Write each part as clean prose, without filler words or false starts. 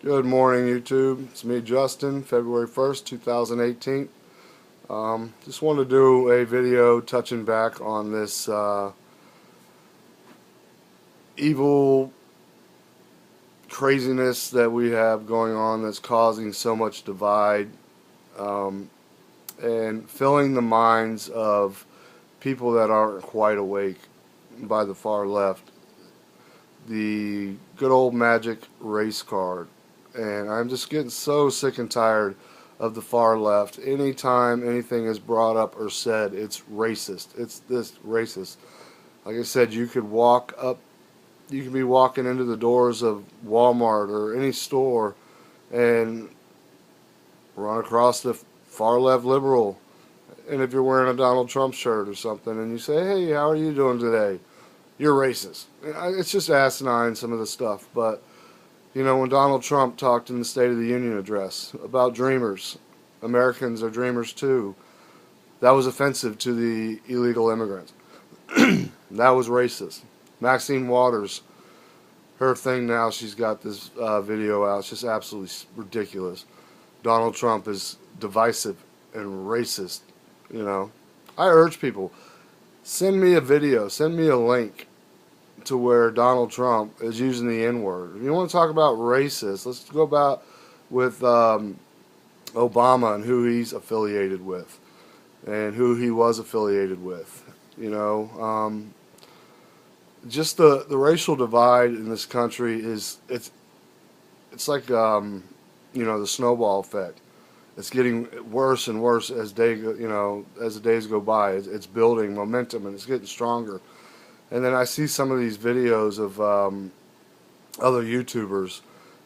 Good morning, YouTube. It's me, Justin, February 1st, 2018. Just wanted to do a video touching back on this evil craziness that we have going on that's causing so much divide and filling the minds of people that aren't quite awake by the far left. The good old magic race card. And I'm just getting so sick and tired of the far left. Anytime anything is brought up or said, it's racist. It's this racist. Like I said, you could be walking into the doors of Walmart or any store and run across the far left liberal. And if you're wearing a Donald Trump shirt or something and you say, hey, how are you doing today? You're racist. It's just asinine, some of the stuff. But you know, when Donald Trump talked in the State of the Union address about dreamers, Americans are dreamers too, that was offensive to the illegal immigrants. That was racist. Maxine Waters, her thing now, she's got this video out. It's just absolutely ridiculous. Donald Trump is divisive and racist. You know, I urge people, send me a video, send me a link to where Donald Trump is using the N-word. If you want to talk about racist, let's go about with Obama and who he's affiliated with and who he was affiliated with. You know, just the racial divide in this country is it's like you know, the snowball effect. It's getting worse and worse as the days go by. It's building momentum and it's getting stronger. And then I see some of these videos of other YouTubers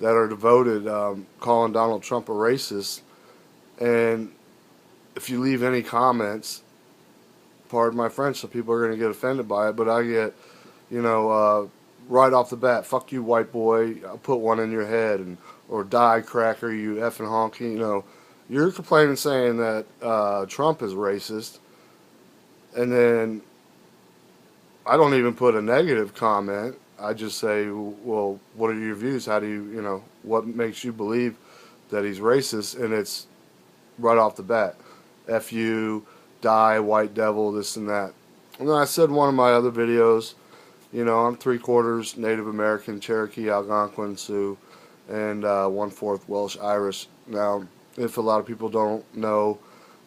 that are devoted calling Donald Trump a racist. And if you leave any comments, pardon my French, so people are going to get offended by it, but I get, you know, right off the bat, fuck you, white boy, I'll put one in your head, and or die, cracker, you effing honky. You know, you're complaining saying that Trump is racist, and then I don't even put a negative comment. I just say, well, what are your views? How do you know, what makes you believe that he's racist? And it's right off the bat. F you, die, white devil, this and that. And then I said in one of my other videos, you know, I'm 3/4 Native American, Cherokee, Algonquin, Sioux, and 1/4 Welsh Irish. Now, if a lot of people don't know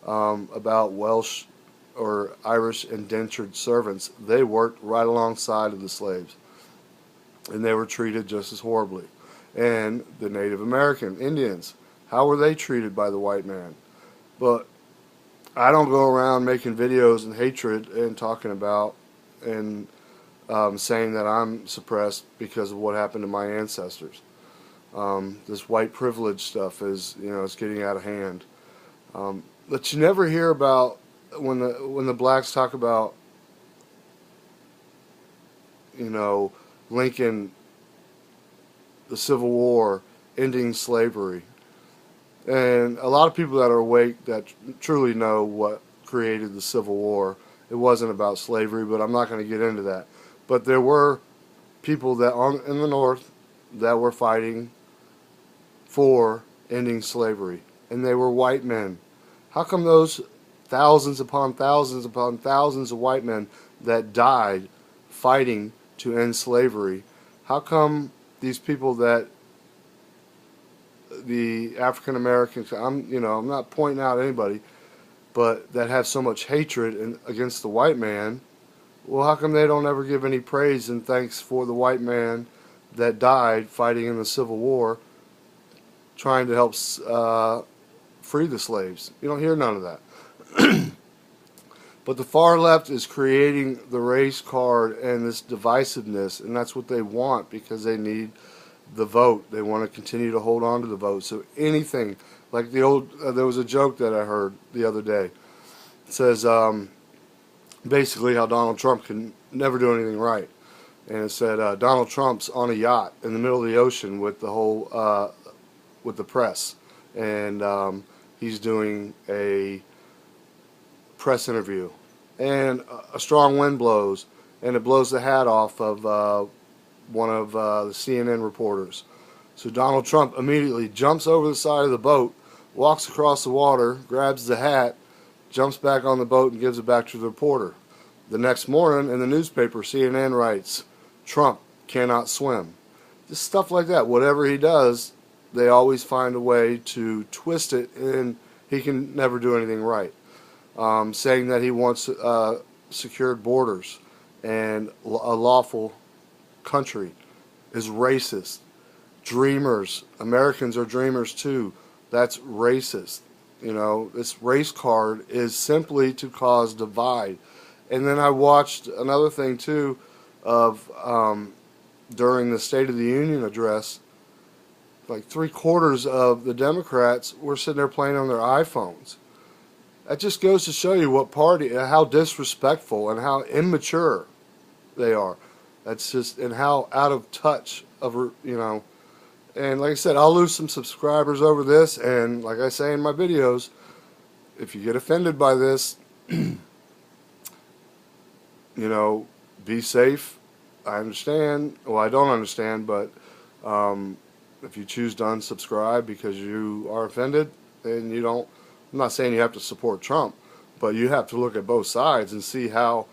about Welsh or Irish indentured servants, they worked right alongside of the slaves, and they were treated just as horribly. And the Native American Indians, how were they treated by the white man? But I don't go around making videos and hatred and talking about and saying that I'm suppressed because of what happened to my ancestors. This white privilege stuff is, you know, it's getting out of hand. But you never hear about when the blacks talk about, you know, Lincoln, the Civil War, ending slavery. And a lot of people that are awake that truly know what created the Civil War, it wasn't about slavery, but I'm not going to get into that. But there were people that in the North that were fighting for ending slavery, and they were white men. How come those thousands upon thousands upon thousands of white men that died fighting to end slavery, how come these people that the African Americans, I'm not pointing out anybody, but that have so much hatred against the white man, well, how come they don't ever give any praise and thanks for the white man that died fighting in the Civil War trying to help free the slaves? You don't hear none of that. But the far left is creating the race card and this divisiveness, and that's what they want because they need the vote. They want to continue to hold on to the vote. So anything, like the old, there was a joke that I heard the other day. It says basically how Donald Trump can never do anything right. And it said Donald Trump's on a yacht in the middle of the ocean with the whole, with the press. And he's doing a press interview, and a strong wind blows, and it blows the hat off of one of the CNN reporters, So Donald Trump immediately jumps over the side of the boat, walks across the water, grabs the hat, jumps back on the boat and gives it back to the reporter. The next morning in the newspaper, CNN writes, Trump cannot swim. Just stuff like that. Whatever he does, they always find a way to twist it, and he can never do anything right. Saying that he wants secured borders and a lawful country is racist. Dreamers, Americans are dreamers too. That's racist. You know, this race card is simply to cause divide. And then I watched another thing too of during the State of the Union address, like 3/4 of the Democrats were sitting there playing on their iPhones. That just goes to show you what party, how disrespectful and how immature they are. That's just, and how out of touch of, you know. And like I said, I'll lose some subscribers over this, and like I say in my videos, if you get offended by this, you know, be safe. I understand. Well, I don't understand, but if you choose to unsubscribe because you are offended, then you don't. I'm not saying you have to support Trump, but you have to look at both sides and see how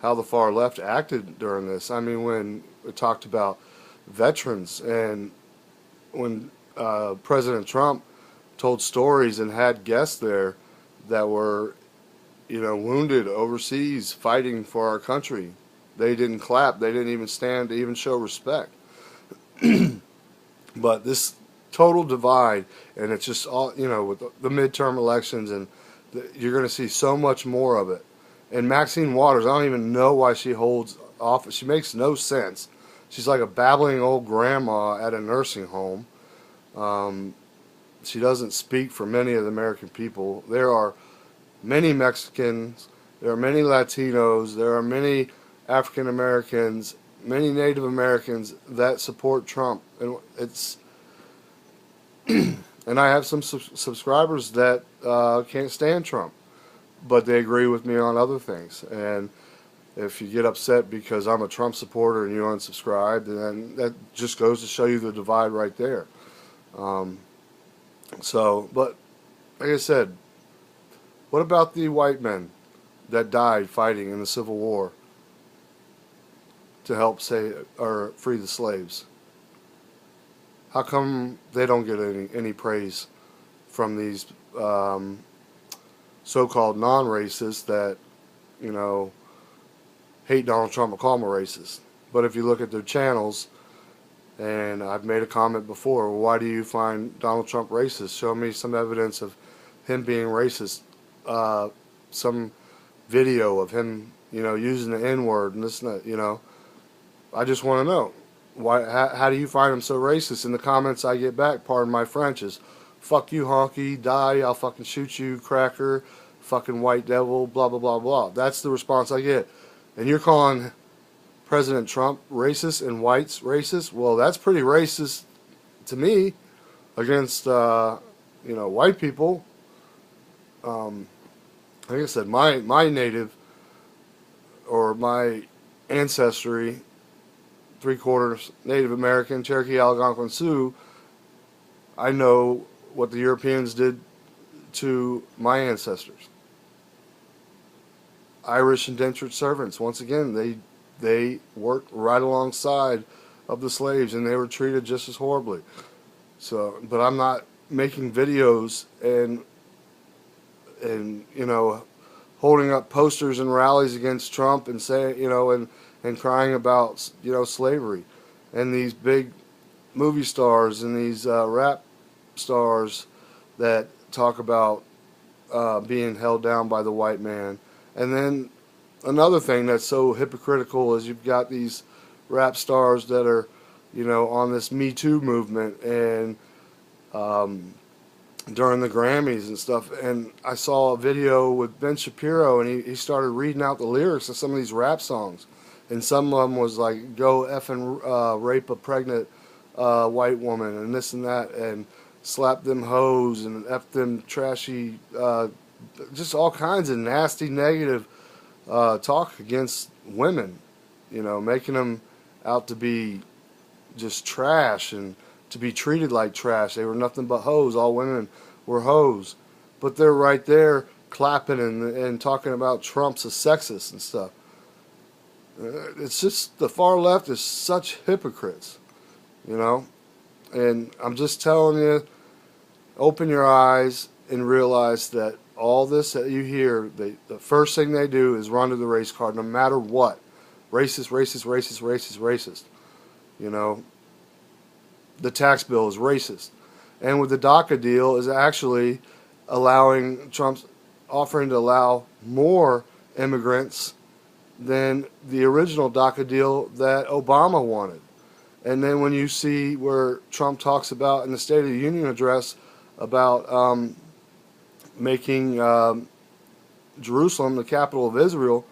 the far left acted during this. I mean, when we talked about veterans, and when President Trump told stories and had guests there that were, you know, wounded overseas fighting for our country, they didn't clap. They didn't even stand to even show respect. But this total divide, and it's just all, you know, with the midterm elections, and you're going to see so much more of it. And Maxine Waters, I don't even know why she holds office. She makes no sense. She's like a babbling old grandma at a nursing home. She doesn't speak for many of the American people. There are many Mexicans, there are many Latinos, there are many African Americans, many Native Americans that support Trump. And it's and I have some subscribers that can't stand Trump, but they agree with me on other things. And if you get upset because I'm a Trump supporter and you unsubscribe, then that just goes to show you the divide right there. But like I said, what about the white men that died fighting in the Civil War to help save or free the slaves? How come they don't get any praise from these so-called non-racists that, you know, hate Donald Trump and call him a racist? But if you look at their channels, and I've made a comment before, why do you find Donald Trump racist? Show me some evidence of him being racist. Some video of him, you know, using the N-word and this and that, you know. I just want to know. How do you find him so racist? In the comments I get back, pardon my French, is fuck you honky, die, I'll fucking shoot you, cracker, fucking white devil, blah, blah, blah, blah. That's the response I get. And you're calling President Trump racist and whites racist? Well, that's pretty racist to me against, you know, white people. Like I said, my native, or my ancestry, 3/4 Native American, Cherokee, Algonquin, Sioux, I know what the Europeans did to my ancestors. Irish indentured servants, once again, they worked right alongside of the slaves, and they were treated just as horribly. So, but I'm not making videos and you know, holding up posters and rallies against Trump and saying, you know, and crying about, you know, slavery. And these big movie stars and these rap stars that talk about being held down by the white man. And then another thing that's so hypocritical is you've got these rap stars that are, you know, on this Me Too movement, and during the Grammys and stuff, and I saw a video with Ben Shapiro, and he started reading out the lyrics of some of these rap songs, and some of them was like, go effing rape a pregnant white woman, and this and that, and slap them hoes, and F them trashy, just all kinds of nasty, negative talk against women, you know, making them out to be just trash and to be treated like trash. They were nothing but hoes. All women were hoes. But they're right there clapping and talking about Trump's a sexist and stuff. It's just the far left is such hypocrites, you know. And I'm just telling you, open your eyes and realize that all this that you hear, the first thing they do is run to the race card, no matter what. Racist, racist, racist, racist, racist. You know, the tax bill is racist. And with the DACA deal is actually allowing Trump's offering to allow more immigrants than the original DACA deal that Obama wanted. And then when you see where Trump talks about in the State of the Union address about making Jerusalem the capital of Israel,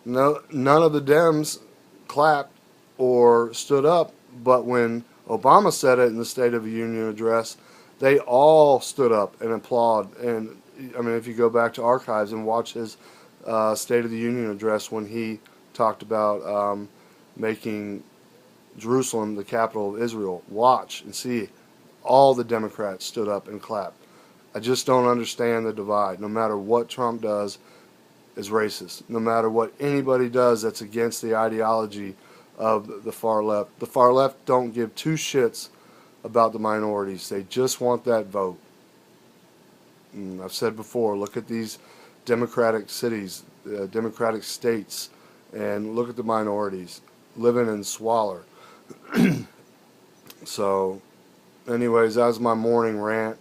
none of the Dems clapped or stood up, but when Obama said it in the State of the Union address, they all stood up and applauded. And I mean, if you go back to archives and watch his State of the Union address when he talked about making Jerusalem the capital of Israel, watch and see all the Democrats stood up and clapped. I just don't understand the divide. No matter what Trump does is racist. No matter what anybody does that's against the ideology of the far left. The far left don't give two shits about the minorities. They just want that vote. And I've said before, look at these democratic cities, democratic states, and look at the minorities living in squalor. So, anyways, that was my morning rant.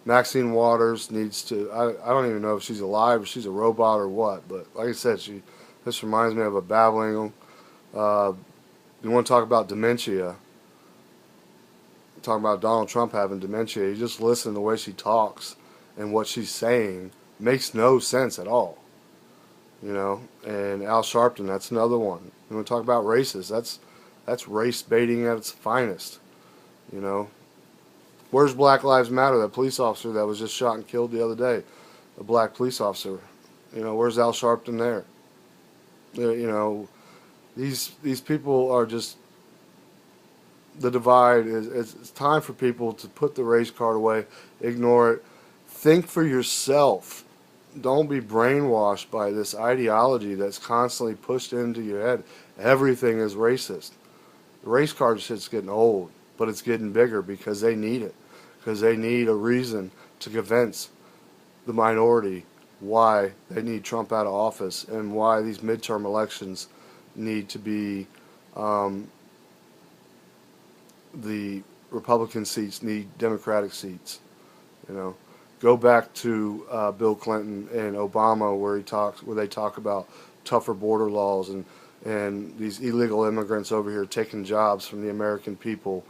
Maxine Waters needs to, I don't even know if she's alive or she's a robot or what, but like I said, this reminds me of a babbling. You want to talk about dementia, talking about Donald Trump having dementia, you just listen to the way she talks and what she's saying makes no sense at all. You know, and Al Sharpton, that's another one. You want to talk about racist, that's race baiting at its finest. You know, where's Black Lives Matter? That police officer that was just shot and killed the other day, a black police officer. You know, where's Al Sharpton there? You know, these people are just, the divide is, it's time for people to put the race card away, ignore it, think for yourself. Don't be brainwashed by this ideology that's constantly pushed into your head. Everything is racist. The race card shit's getting old, but it's getting bigger because they need it. Because they need a reason to convince the minority why they need Trump out of office and why these midterm elections need to be, the Republican seats need Democratic seats. You know, go back to Bill Clinton and Obama where they talk about tougher border laws and these illegal immigrants over here taking jobs from the American people,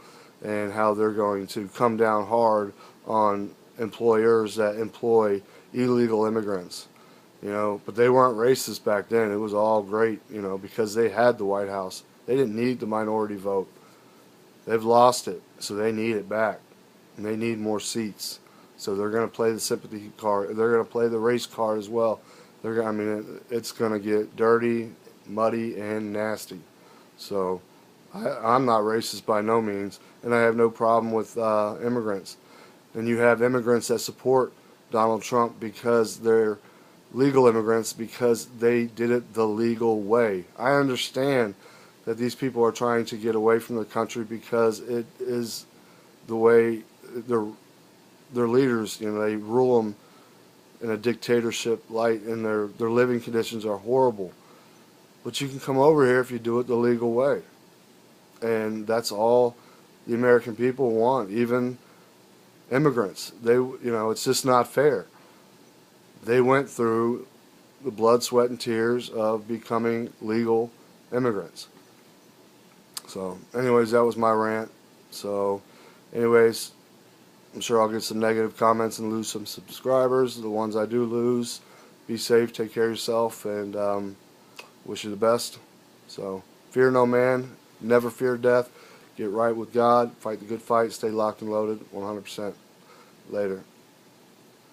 and how they're going to come down hard on employers that employ illegal immigrants. You know, but they weren't racist back then. It was all great, you know, because they had the White House. They didn't need the minority vote. They've lost it, so they need it back. And they need more seats. So they're going to play the sympathy card. They're going to play the race card as well. I mean, it's going to get dirty, muddy, and nasty. So I'm not racist by no means, and I have no problem with immigrants. And you have immigrants that support Donald Trump because they're legal immigrants, because they did it the legal way. I understand that these people are trying to get away from the country because it is the way their leaders, you know, they rule them in a dictatorship light, and their living conditions are horrible. But you can come over here if you do it the legal way. And that's all the American people want, even immigrants. You know, it's just not fair. They went through the blood, sweat, and tears of becoming legal immigrants. So, anyways, that was my rant. So, anyways, I'm sure I'll get some negative comments and lose some subscribers. The ones I do lose, be safe, take care of yourself, and wish you the best. So, fear no man, never fear death. Get right with God, fight the good fight, stay locked and loaded, 100%. Later.